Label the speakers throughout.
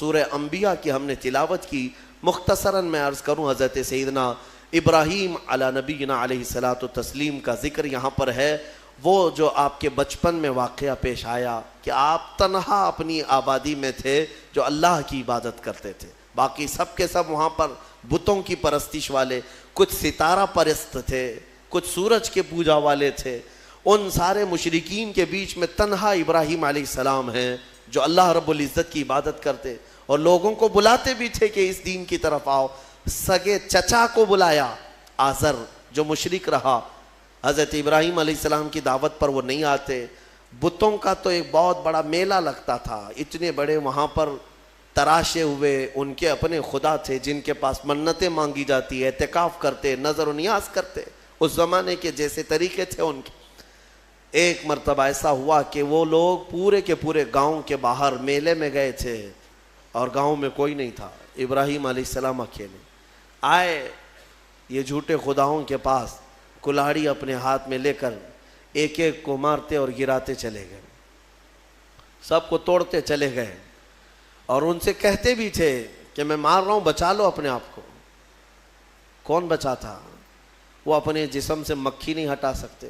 Speaker 1: سورہ انبیاء کی ہم نے تلاوت کی. مختصراً میں عرض کروں، حضرت سیدنا ابراہیم علی نبینا علیہ الصلاۃ والتسلیم کا ذکر یہاں پر ہے. وہ جو آپ کے بچپن میں واقعہ پیش آیا کہ آپ تنہا اپنی آبادی میں تھے جو اللہ کی عبادت کرتے تھے، باقی سب کے سب وہاں پر بتوں کی پرستش والے، کچھ ستارہ پرست تھے، کچھ سورج کے پوجا والے تھے. ان سارے مشرکین کے بیچ میں تنہا ابراہیم علیہ السلام ہیں جو اللہ رب العزت کی عبادت کرتے اور لوگوں کو بلاتے بھی تھے کہ اس دین کی طرف آؤ. سگے چچا کو بلایا آزر جو مشرک رہا، حضرت ابراہیم علیہ السلام کی دعوت پر وہ نہیں آتے. بتوں کا تو ایک بہت بڑا میلہ لگتا تھا، اتنے بڑے وہاں پر تراشے ہوئے ان کے اپنے خدا تھے جن کے پاس منتیں مانگی جاتی، اعتکاف کرتے، نظر و نیاز کرتے، اس زمانے کے جیسے طریقے تھے ان کے. ایک مرتبہ ایسا ہوا کہ وہ لوگ پورے کے پورے گاؤں کے باہر میلے میں گئے تھے اور گاؤں میں کوئی نہیں تھا. ابراہیم علیہ السلام اکیلے آئے یہ جھوٹے خداؤں کے پاس، کلاڑی اپنے ہاتھ میں لے کر ایک ایک کو مارتے اور گراتے چلے گئے، سب کو توڑتے چلے گئے اور ان سے کہتے بھی تھے کہ میں مار رہا ہوں، بچا لو اپنے آپ کو. کون بچا تھا؟ وہ اپنے جسم سے مکھی نہیں ہٹا سکتے.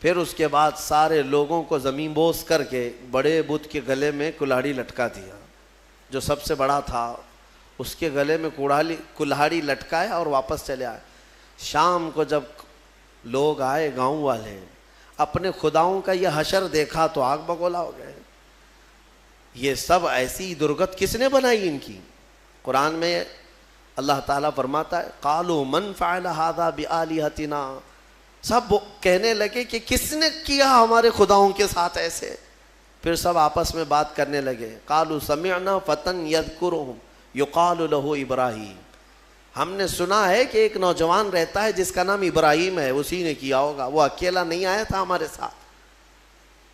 Speaker 1: پھر اس کے بعد سارے لوگوں کو زمین بوس کر کے بڑے بت کے گلے میں کلاڑی لٹکا دیا. جو سب سے بڑا تھا اس کے گلے میں کلاڑی لٹکایا اور واپس چلے آئے. شام کو جب لوگ آئے گاؤں والے، اپنے خداؤں کا یہ حشر دیکھا تو آگ بگولا ہو گئے. یہ سب ایسی درگت کس نے بنائی ان کی؟ قرآن میں اللہ تعالیٰ فرماتا ہے قالوا من فعل هذا بآلهتنا، سب کہنے لگے کہ کس نے کیا ہمارے خداؤں کے ساتھ ایسے. پھر سب آپس میں بات کرنے لگے. قالوا سمعنا فتى يذكرهم يقال له ابراہیم، ہم نے سنا ہے کہ ایک نوجوان رہتا ہے جس کا نام ابراہیم ہے، اسی نے کیا ہوگا، وہ اکیلا نہیں آیا تھا ہمارے ساتھ.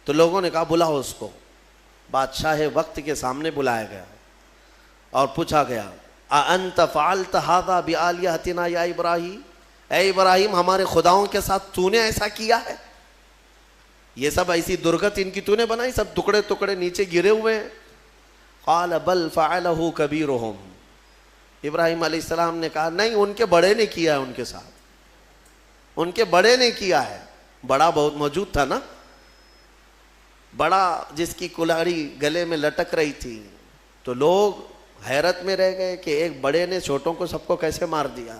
Speaker 1: تو لوگوں نے کہا بلاؤ اس کو. بادشاہ وقت کے سامنے بلایا گیا اور پوچھا گیا اَأَنْتَ فَعَلْتَ هَذَا بِآلِهَتِنَا یا ابراہیم، اے ابراہیم ہمارے خداؤں کے ساتھ تو نے ایسا کیا ہے؟ یہ سب ایسی درگت ان کی تو نے بنائی، سب ٹکڑے ٹکڑے نیچے گرے ہوئے ہیں. قال بل فعلہ کبیرہم، ابراہیم علیہ السلام نے کہا نہیں، ان کے بڑے نے کیا ہے، ان کے ساتھ ان کے بڑے نے کیا ہے. بڑا بہت موجود تھا نا، بڑا جس کی کلاڑی گلے میں لٹک رہی تھی. تو لوگ حیرت میں رہ گئے کہ ایک بڑے نے چھوٹوں کو سب کو کیسے مار دیا.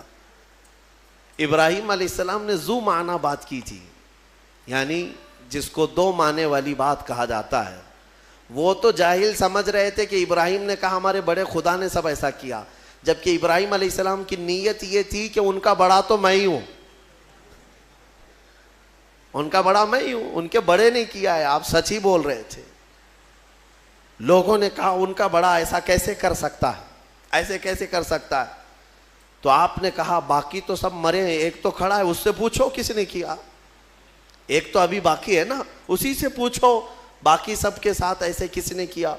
Speaker 1: ابراہیم علیہ السلام نے ذو معنی بات کی تھی، یعنی جس کو دو معنی والی بات کہا جاتا ہے. وہ تو جاہل سمجھ رہے تھے کہ ابراہیم نے کہا ہمارے بڑے خدا نے سب ایسا کیا، جبکہ ابراہیم علیہ السلام کی نیت یہ تھی کہ ان کا بڑا تو میں ہی ہوں، ان کا بڑا میں ہی ہوں، ان کے بڑے نے کیا ہے. آپ سچ ہی بول رہے تھے. لوگوں نے کہا ان کا بڑا ایسا کیسے کر سکتا ہے، ایسے کیسے کر سکتا ہے؟ تو آپ نے کہا باقی تو سب مرے ہیں، ایک تو کھڑا ہے، اس سے پوچھو کس نے کیا. ایک تو ابھی باقی ہے نا، اسی سے پوچھو باقی سب کے ساتھ ایسے کس نے کیا.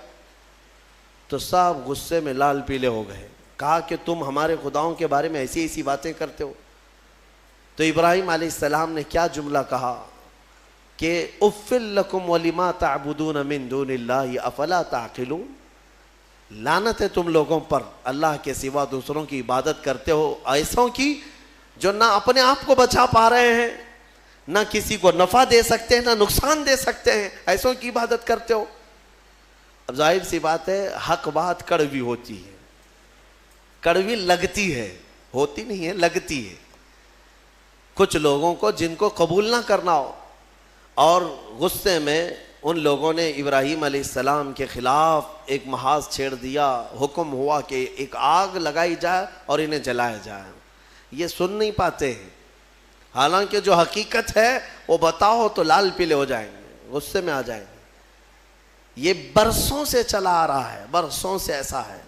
Speaker 1: تو سب غصے میں لال پیلے ہو گئے. کہا کہ تم ہمارے خداؤں کے بارے میں ایسی ایسی باتیں کرتے ہو. تو ابراہیم علیہ السلام نے کیا جملہ کہا کہ اُفٍ لَكُمْ وَلِمَا تَعْبُدُونَ مِن دُونِ اللَّهِ أَفَلَا تَعْقِلُونَ، لعنت ہے تم لوگوں پر، اللہ کے سوا دوسروں کی عبادت کرتے ہو، ایسوں کی جو نہ اپنے آپ کو بچا پا رہے ہیں، نہ کسی کو نفع دے سکتے ہیں، نہ نقصان دے سکتے ہیں، ایسوں کی عبادت کرتے ہو. اب ظاہر سی بات ہے حق بات کڑوی ہوتی ہے، کڑوی لگتی ہے، ہوتی نہیں ہے، لگتی ہے. کچھ لوگوں کو جن کو قبول نہ کرنا ہو، اور غصے میں ان لوگوں نے ابراہیم علیہ السلام کے خلاف ایک محاذ چھیڑ دیا. حکم ہوا کہ ایک آگ لگائی جائے اور انہیں جلایا جائے. یہ سن نہیں پاتے ہیں، حالانکہ جو حقیقت ہے وہ بتاؤ تو لال پیلے ہو جائیں گے، غصے میں آ جائیں گے. یہ برسوں سے چلا آ رہا ہے، برسوں سے ایسا ہے.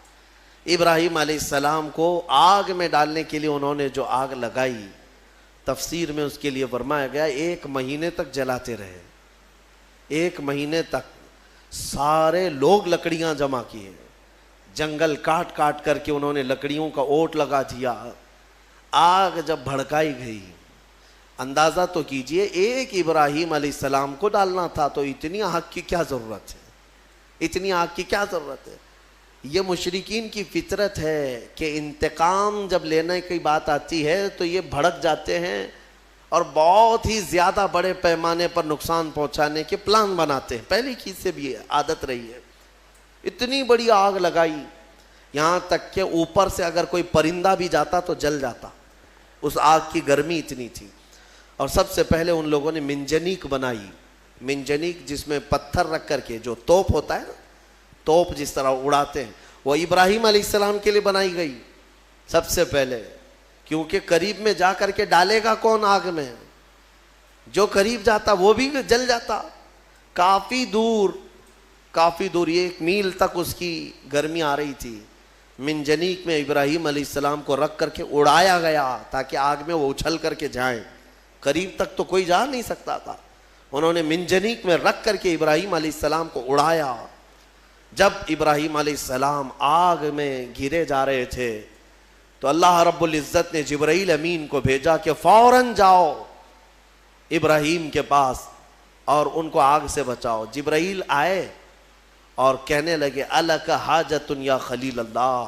Speaker 1: ابراہیم علیہ السلام کو آگ میں ڈالنے کے لیے انہوں نے جو آگ لگائی، تفسیر میں اس کے لیے فرمایا گیا 1 مہینے تک جلاتے رہے. 1 مہینے تک سارے لوگ لکڑیاں جمع کیے، جنگل کاٹ کاٹ کر کے انہوں نے لکڑیوں کا اوٹ لگا دیا. آگ جب بھڑکائی گئی، اندازہ تو کیجئے ایک ابراہیم علیہ السلام کو ڈالنا تھا، تو اتنی آگ کی کیا ضرورت ہے، اتنی آگ کی کیا ضرورت ہے. یہ مشرکین کی فطرت ہے کہ انتقام جب لینے کی بات آتی ہے تو یہ بھڑک جاتے ہیں اور بہت ہی زیادہ بڑے پیمانے پر نقصان پہنچانے کے پلان بناتے ہیں. پہلی چیز سے بھی عادت رہی ہے. اتنی بڑی آگ لگائی, یہاں تک کہ اوپر سے اگر کوئی پرندہ بھی جاتا تو جل جاتا, اس آگ کی گرمی اتنی تھی. اور سب سے پہلے ان لوگوں نے منجنیق بنائی. منجنیق جس میں پتھر رکھ کر کے, جو توپ ہوتا ہے نا, توپ جس طرح اڑاتے ہیں, وہ ابراہیم علیہ السلام کے لیے بنائی گئی سب سے پہلے, کیونکہ قریب میں جا کر کے ڈالے گا کون آگ میں, جو قریب جاتا وہ بھی جل جاتا. کافی دور 1 میل تک اس کی گرمی آ رہی تھی. منجنیق میں ابراہیم علیہ السلام کو رکھ کر کے اڑایا گیا تاکہ آگ میں وہ اچھل کر کے جائیں. قریب تک تو کوئی جا نہیں سکتا تھا. انہوں نے منجنیق میں رکھ کر کے ابراہیم علیہ السلام کو اڑایا. جب ابراہیم علیہ السلام آگ میں گرے جا رہے تھے تو اللہ رب العزت نے جبرائیل امین کو بھیجا کہ فوراً جاؤ ابراہیم کے پاس اور ان کو آگ سے بچاؤ. جبرائیل آئے اور کہنے لگے الک حاجت یا خلیل اللہ,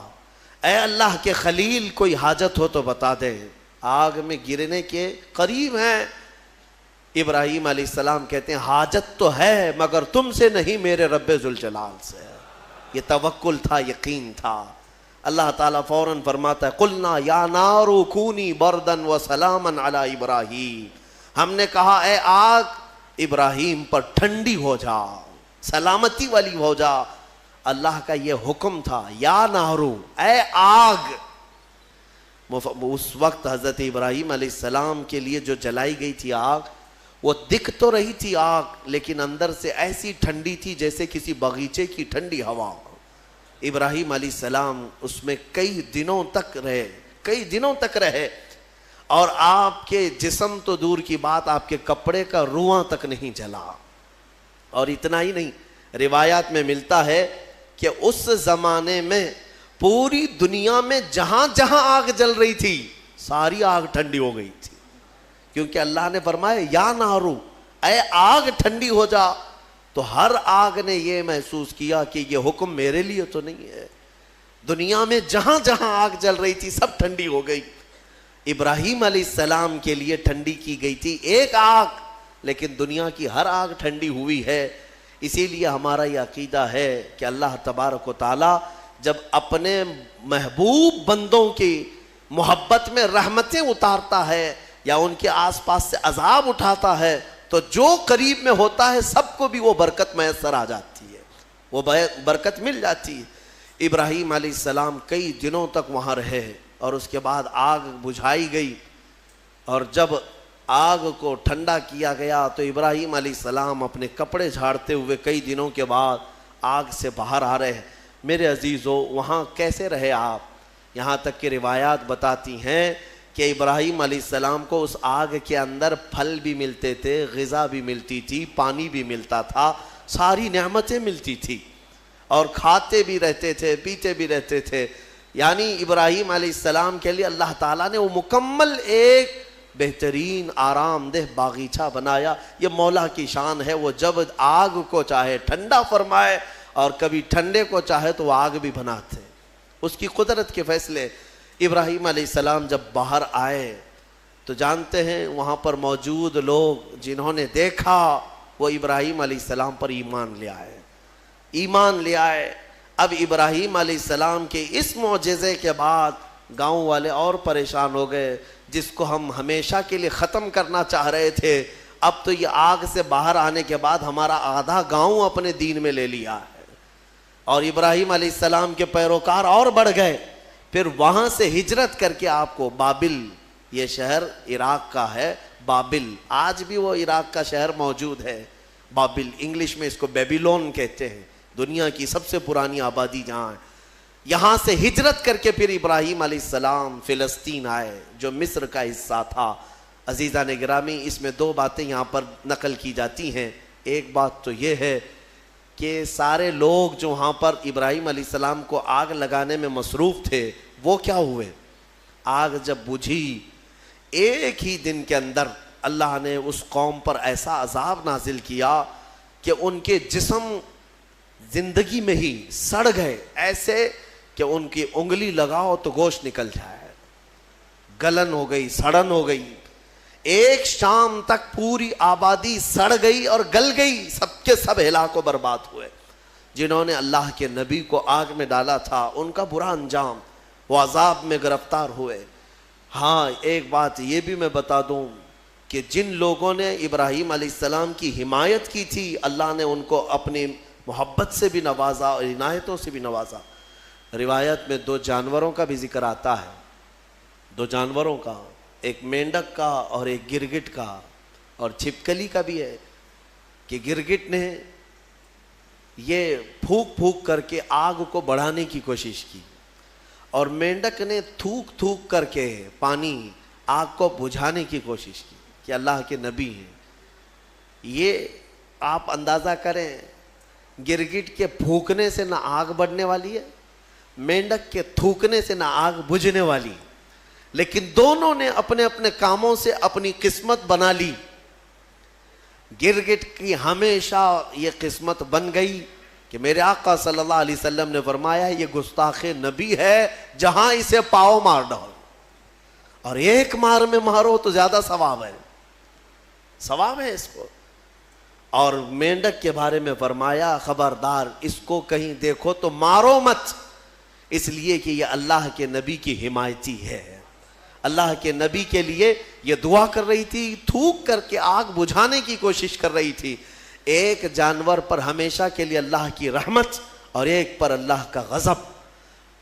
Speaker 1: اے اللہ کے خلیل کوئی حاجت ہو تو بتا دیں, آگ میں گرنے کے قریب ہیں. ابراہیم علیہ السلام کہتے ہیں حاجت تو ہے مگر تم سے نہیں, میرے رب ذوالجلال سے. یہ توکل تھا, یقین تھا. اللہ تعالیٰ فوراً فرماتا ہے قلنا یا نار کونی بردن و سلاما علی ابراہیم, ہم نے کہا اے آگ ابراہیم پر ٹھنڈی ہو جا, سلامتی والی ہو جا. اللہ کا یہ حکم تھا, یا نارو اے آگ. اس وقت حضرت ابراہیم علیہ السلام کے لیے جو جلائی گئی تھی آگ, وہ دکھ تو رہی تھی آگ, لیکن اندر سے ایسی ٹھنڈی تھی جیسے کسی باغیچے کی ٹھنڈی ہوا. ابراہیم علیہ السلام اس میں کئی دنوں تک رہے اور آپ کے جسم تو دور کی بات, آپ کے کپڑے کا رواں تک نہیں جلا. اور اتنا ہی نہیں, روایات میں ملتا ہے کہ اس زمانے میں پوری دنیا میں جہاں جہاں آگ جل رہی تھی ساری آگ ٹھنڈی ہو گئی تھی, کیونکہ اللہ نے فرمایا یا نارو اے آگ ٹھنڈی ہو جا. تو ہر آگ نے یہ محسوس کیا کہ یہ حکم میرے لیے تو نہیں ہے. دنیا میں جہاں جہاں آگ جل رہی تھی سب ٹھنڈی ہو گئی. ابراہیم علیہ السلام کے لیے ٹھنڈی کی گئی تھی ایک آگ, لیکن دنیا کی ہر آگ ٹھنڈی ہوئی ہے. اسی لیے ہمارا یہ عقیدہ ہے کہ اللہ تبارک و تعالی جب اپنے محبوب بندوں کی محبت میں رحمتیں اتارتا ہے یا ان کے آس پاس سے عذاب اٹھاتا ہے تو جو قریب میں ہوتا ہے سب کو بھی وہ برکت میسر آ جاتی ہے, وہ برکت مل جاتی ہے. ابراہیم علیہ السلام کئی دنوں تک وہاں رہے اور اس کے بعد آگ بجھائی گئی, اور جب آگ کو ٹھنڈا کیا گیا تو ابراہیم علیہ السلام اپنے کپڑے جھاڑتے ہوئے کئی دنوں کے بعد آگ سے باہر آ رہے ہیں. میرے عزیزو, وہاں کیسے رہے آپ؟ یہاں تک کہ روایات بتاتی ہیں کہ ابراہیم علیہ السلام کو اس آگ کے اندر پھل بھی ملتے تھے, غذا بھی ملتی تھی, پانی بھی ملتا تھا, ساری نعمتیں ملتی تھی, اور کھاتے بھی رہتے تھے, پیتے بھی رہتے تھے. یعنی ابراہیم علیہ السلام کے لیے اللہ تعالیٰ نے وہ مکمل ایک بہترین آرام دہ باغیچہ بنایا. یہ مولا کی شان ہے, وہ جب آگ کو چاہے ٹھنڈا فرمائے اور کبھی ٹھنڈے کو چاہے تو وہ آگ بھی بناتے, اس کی قدرت کے فیصلے. ابراہیم علیہ السلام جب باہر آئے تو جانتے ہیں وہاں پر موجود لوگ جنہوں نے دیکھا وہ ابراہیم علیہ السلام پر ایمان لے آئے. اب ابراہیم علیہ السلام کے اس معجزے کے بعد گاؤں والے اور پریشان ہو گئے, جس کو ہم ہمیشہ کے لیے ختم کرنا چاہ رہے تھے, اب تو یہ آگ سے باہر آنے کے بعد ہمارا آدھا گاؤں اپنے دین میں لے لیا ہے. اور ابراہیم علیہ السلام کے پیروکار اور بڑھ گئے. پھر وہاں سے ہجرت کر کے آپ کو بابل, یہ شہر عراق کا ہے, بابل, آج بھی وہ عراق کا شہر موجود ہے. بابل, انگلش میں اس کو بیبیلون کہتے ہیں, دنیا کی سب سے پرانی آبادی جہاں ہے. یہاں سے ہجرت کر کے پھر ابراہیم علیہ السلام فلسطین آئے جو مصر کا حصہ تھا. عزیزان گرامی, اس میں 2 باتیں یہاں پر نقل کی جاتی ہیں. ایک بات تو یہ ہے کہ سارے لوگ جو وہاں پر ابراہیم علیہ السلام کو آگ لگانے میں مصروف تھے وہ کیا ہوئے, آگ جب بجھی ایک ہی دن کے اندر اللہ نے اس قوم پر ایسا عذاب نازل کیا کہ ان کے جسم زندگی میں ہی سڑ گئے، ایسے کہ ان کی انگلی لگاؤ تو گوشت نکل جائے، گلن ہو گئی، سڑن ہو گئی۔ ایک شام تک پوری آبادی سڑ گئی اور گل گئی، سب کے سب ہلاک و برباد ہوئے۔ جنہوں نے اللہ کے نبی کو آگ میں ڈالا تھا ان کا برا انجام، وہ عذاب میں گرفتار ہوئے۔ ہاں ایک بات یہ بھی میں بتا دوں کہ جن لوگوں نے ابراہیم علیہ السلام کی حمایت کی تھی، اللہ نے ان کو اپنی محبت سے بھی نوازا اور عنایتوں سے بھی نوازا۔ روایت میں 2 جانوروں کا بھی ذکر آتا ہے، 2 جانوروں کا، ایک مینڈک کا اور ایک گرگٹ کا، اور چھپکلی کا بھی ہے کہ گرگٹ نے یہ پھونک پھونک کر کے آگ کو بڑھانے کی کوشش کی، اور مینڈک نے تھوک تھوک کر کے پانی آگ کو بجھانے کی کوشش کی کہ اللہ کے نبی ہیں۔ یہ آپ اندازہ کریں، گرگٹ کے پھونکنے سے نہ آگ بڑھنے والی ہے، مینڈک کے تھوکنے سے نہ آگ بجھنے والی، لیکن دونوں نے اپنے اپنے کاموں سے اپنی قسمت بنا لی۔ گرگٹ کی ہمیشہ یہ قسمت بن گئی کہ میرے آقا صلی اللہ علیہ وسلم نے فرمایا یہ گستاخ نبی ہے، جہاں اسے پاؤ مار ڈالو، اور ایک مار میں مارو تو زیادہ ثواب ہے، ثواب ہے اس کو۔ اور مینڈک کے بارے میں فرمایا خبردار اس کو کہیں دیکھو تو مارو مت، اس لیے کہ یہ اللہ کے نبی کی حمایتی ہے۔ اللہ کے نبی کے لیے یہ دعا کر رہی تھی، تھوک کر کے آگ بجھانے کی کوشش کر رہی تھی۔ ایک جانور پر ہمیشہ کے لیے اللہ کی رحمت اور ایک پر اللہ کا غضب۔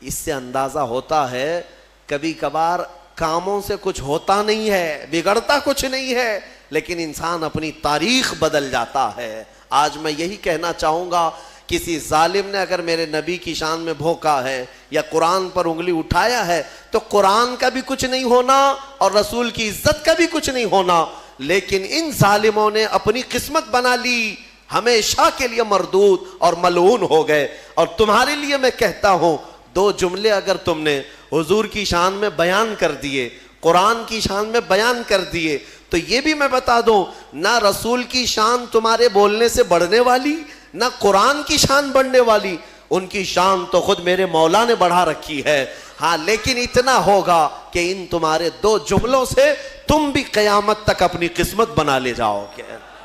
Speaker 1: اس سے اندازہ ہوتا ہے کبھی کبھار کاموں سے کچھ ہوتا نہیں ہے، بگڑتا کچھ نہیں ہے، لیکن انسان اپنی تاریخ بدل جاتا ہے۔ آج میں یہی کہنا چاہوں گا، کسی ظالم نے اگر میرے نبی کی شان میں بھونکا ہے یا قرآن پر انگلی اٹھایا ہے تو قرآن کا بھی کچھ نہیں ہونا اور رسول کی عزت کا بھی کچھ نہیں ہونا، لیکن ان ظالموں نے اپنی قسمت بنا لی، ہمیشہ کے لیے مردود اور ملعون ہو گئے۔ اور تمہارے لیے میں کہتا ہوں، 2 جملے اگر تم نے حضور کی شان میں بیان کر دیے، قرآن کی شان میں بیان کر دیے، تو یہ بھی میں بتا دوں، نہ رسول کی شان تمہارے بولنے سے بڑھنے والی، نہ قرآن کی شان بڑھنے والی، ان کی شان تو خود میرے مولا نے بڑھا رکھی ہے۔ ہاں لیکن اتنا ہوگا کہ ان تمہارے 2 جملوں سے تم بھی قیامت تک اپنی قسمت بنا لے جاؤ گے۔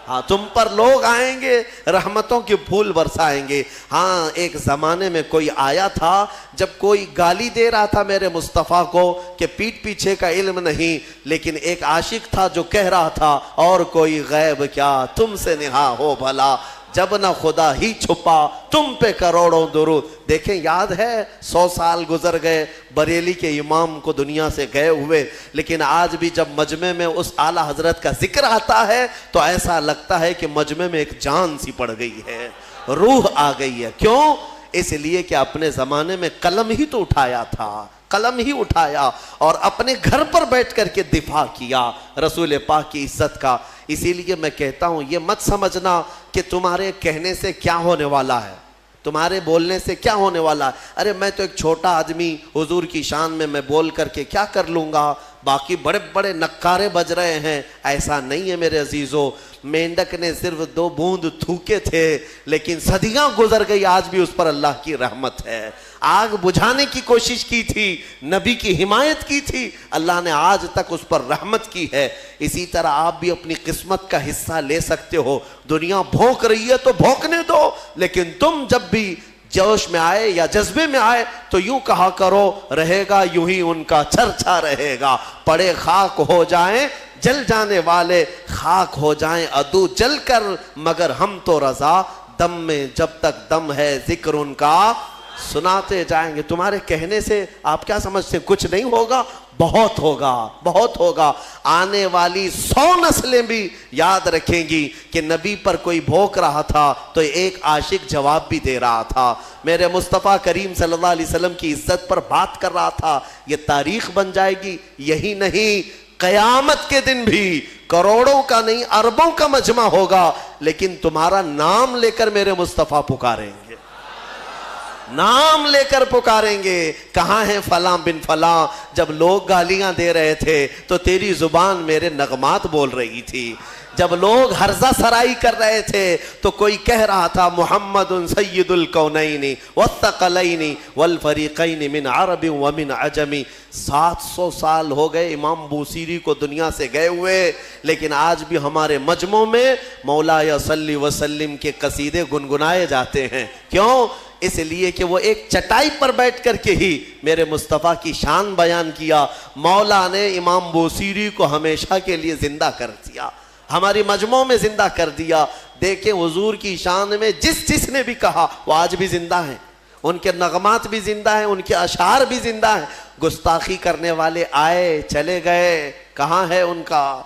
Speaker 1: ہاں تم پر لوگ آئیں گے، رحمتوں کے پھول برسائیں گے۔ ہاں ایک زمانے میں کوئی آیا تھا، جب کوئی گالی دے رہا تھا میرے مصطفیٰ کو کہ پیٹھ پیچھے کا علم نہیں، لیکن ایک عاشق تھا جو کہہ رہا تھا اور کوئی غیب کیا تم سے نہا ہو بھلا، جب نہ خدا ہی چھپا تم پہ کروڑوں درود۔ دیکھیں یاد ہے 100 سال گزر گئے بریلی کے امام کو دنیا سے گئے ہوئے، لیکن آج بھی جب مجمع میں اس اعلیٰ حضرت کا ذکر آتا ہے تو ایسا لگتا ہے کہ مجمع میں ایک جان سی پڑ گئی ہے، روح آ گئی ہے۔ کیوں؟ اس لیے کہ اپنے زمانے میں قلم ہی تو اٹھایا تھا، قلم ہی اٹھایا اور اپنے گھر پر بیٹھ کر کے دفاع کیا رسول پاک کی عزت کا۔ اسی لیے میں کہتا ہوں یہ مت سمجھنا کہ تمہارے کہنے سے کیا ہونے والا ہے، تمہارے بولنے سے کیا ہونے والا ہے۔ ارے میں تو ایک چھوٹا آدمی، حضور کی شان میں بول کر کے کیا کر لوں گا، باقی بڑے بڑے نکارے بج رہے ہیں۔ ایسا نہیں ہے میرے عزیزو، مینڈک نے صرف 2 بوند تھوکے تھے، لیکن صدیاں گزر گئی، آج بھی اس پر اللہ کی رحمت ہے۔ آگ بجھانے کی کوشش کی تھی، نبی کی حمایت کی تھی، اللہ نے آج تک اس پر رحمت کی ہے۔ اسی طرح آپ بھی اپنی قسمت کا حصہ لے سکتے ہو۔ دنیا بھونک رہی ہے تو بھونکنے دو، لیکن تم جب بھی جوش میں آئے یا جذبے میں آئے تو یوں کہا کرو، رہے گا یوں ہی ان کا چرچا رہے گا، پڑے خاک ہو جائیں جل جانے والے، خاک ہو جائیں عدو جل کر، مگر ہم تو رضا، دم میں جب تک دم ہے ذکر ان کا سناتے جائیں گے۔ تمہارے کہنے سے آپ کیا سمجھتے کچھ نہیں ہوگا؟ بہت ہوگا، بہت ہوگا۔ آنے والی 100 نسلیں بھی یاد رکھیں گی کہ نبی پر کوئی بھونک رہا تھا تو ایک عاشق جواب بھی دے رہا تھا، میرے مصطفیٰ کریم صلی اللہ علیہ وسلم کی عزت پر بات کر رہا تھا۔ یہ تاریخ بن جائے گی۔ یہی نہیں، قیامت کے دن بھی کروڑوں کا نہیں اربوں کا مجمع ہوگا، لیکن تمہارا نام لے کر میرے مصطفیٰ پکاریں گے۔ نام لے کر پکاریں گے، کہاں ہے فلاں بن فلاں؟ جب لوگ گالیاں دے رہے تھے تو تیری زبان میرے نغمات بول رہی تھی، جب لوگ ہرزہ سرائی کر رہے تھے تو کوئی کہہ رہا تھا محمد سید الکونین والثقلین والفریقین من عرب ومن عجم۔ 700 سال ہو گئے امام بوصیری کو دنیا سے گئے ہوئے، لیکن آج بھی ہمارے مجمع میں مولایا صلی وسلم کے قصیدے گنگنائے جاتے ہیں۔ کیوں؟ اس لیے کہ وہ ایک چٹائی پر بیٹھ کر کے ہی میرے مصطفیٰ کی شان بیان کیا۔ مولا نے امام بوصیری کو ہمیشہ کے لیے زندہ کر دیا، ہماری مجموع میں زندہ کر دیا۔ دیکھیں حضور کی شان میں جس نے بھی کہا وہ آج بھی زندہ ہیں، ان کے نغمات بھی زندہ ہیں، ان کے اشعار بھی زندہ ہیں۔ گستاخی کرنے والے آئے چلے گئے، کہاں ہے ان کا؟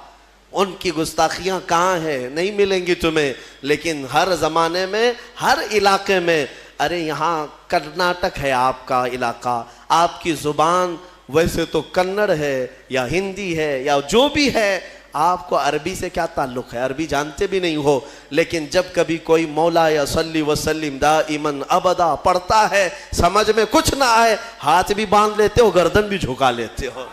Speaker 1: ان کی گستاخیاں کہاں ہیں؟ نہیں ملیں گی تمہیں۔ لیکن ہر زمانے میں، ہر علاقے میں، ارے یہاں کرناٹک ہے آپ کا علاقہ، آپ کی زبان ویسے تو کنڑ ہے یا ہندی ہے یا جو بھی ہے، آپ کو عربی سے کیا تعلق ہے؟ عربی جانتے بھی نہیں ہو، لیکن جب کبھی کوئی مولا یا صلی وسلم دائماً ابدا پڑھتا ہے، سمجھ میں کچھ نہ آئے، ہاتھ بھی باندھ لیتے ہو، گردن بھی جھکا لیتے ہو۔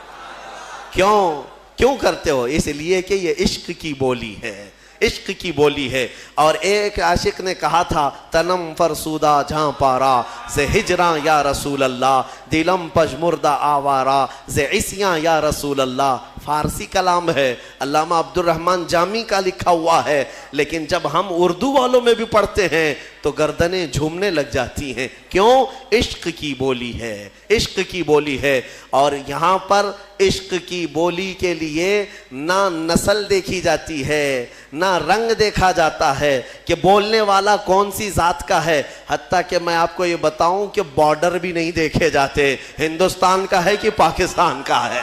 Speaker 1: کیوں کرتے ہو؟ اس لیے کہ یہ عشق کی بولی ہے، عشق کی بولی ہے۔ اور ایک عاشق نے کہا تھا تنم فرسودہ جہاں پارا سے ہجراں یا رسول اللہ، دلم پجمردہ آوارا سے عصیاں یا رسول اللہ۔ فارسی کلام ہے، علامہ عبد الرحمن جامی کا لکھا ہوا ہے، لیکن جب ہم اردو والوں میں بھی پڑھتے ہیں تو گردنیں جھومنے لگ جاتی ہیں۔ کیوں؟ عشق کی بولی ہے، عشق کی بولی ہے۔ اور یہاں پر عشق کی بولی کے لیے نہ نسل دیکھی جاتی ہے، نہ رنگ دیکھا جاتا ہے کہ بولنے والا کون سی ذات کا ہے۔ حتیٰ کہ میں آپ کو یہ بتاؤں کہ بارڈر بھی نہیں دیکھے جاتے، ہندوستان کا ہے کہ پاکستان کا ہے،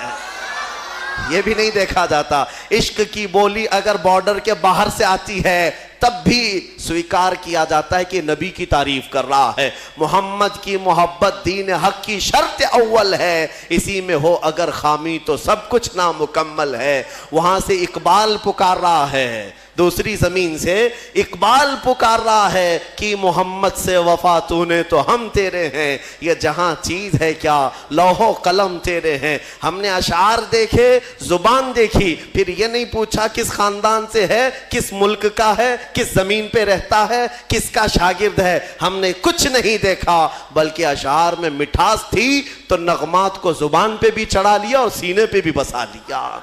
Speaker 1: یہ بھی نہیں دیکھا جاتا۔ عشق کی بولی اگر بارڈر کے باہر سے آتی ہے تب بھی سویکار کیا جاتا ہے کہ نبی کی تعریف کر رہا ہے۔ محمد کی محبت دین حق کی شرط اول ہے، اسی میں ہو اگر خامی تو سب کچھ نامکمل ہے۔ وہاں سے اقبال پکار رہا ہے، دوسری زمین سے اقبال پکار رہا ہے کہ محمد سے وفا تو نے تو ہم تیرے ہیں، یہ جہاں چیز ہے کیا لوح و قلم تیرے ہیں۔ ہم نے اشعار دیکھے، زبان دیکھی، پھر یہ نہیں پوچھا کس خاندان سے ہے، کس ملک کا ہے، کس زمین پہ رہتا ہے، کس کا شاگرد ہے۔ ہم نے کچھ نہیں دیکھا، بلکہ اشعار میں مٹھاس تھی تو نغمات کو زبان پہ بھی چڑھا لیا اور سینے پہ بھی بسا لیا۔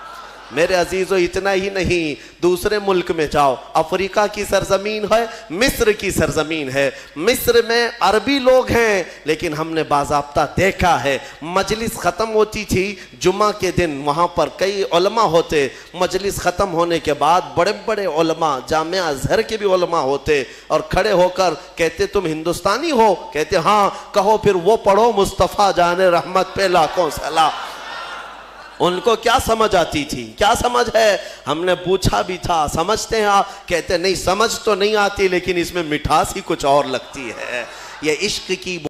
Speaker 1: میرے عزیزو اتنا ہی نہیں، دوسرے ملک میں جاؤ، افریقہ کی سرزمین ہے، مصر کی سرزمین ہے۔ مصر میں عربی لوگ ہیں، لیکن ہم نے باضابطہ دیکھا ہے مجلس ختم ہوتی تھی جمعہ کے دن، وہاں پر کئی علماء ہوتے، مجلس ختم ہونے کے بعد بڑے بڑے علماء، جامعہ ازہر کے بھی علماء ہوتے، اور کھڑے ہو کر کہتے تم ہندوستانی ہو؟ کہتے ہاں۔ کہو پھر وہ پڑھو مصطفیٰ جان رحمت پہ لاکھوں سلام۔ ان کو کیا سمجھ آتی تھی؟ کیا سمجھ ہے؟ ہم نے پوچھا بھی تھا سمجھتے ہیں آپ؟ کہتے نہیں سمجھ تو نہیں آتی، لیکن اس میں مٹھاس ہی کچھ اور لگتی ہے۔ یہ عشق کی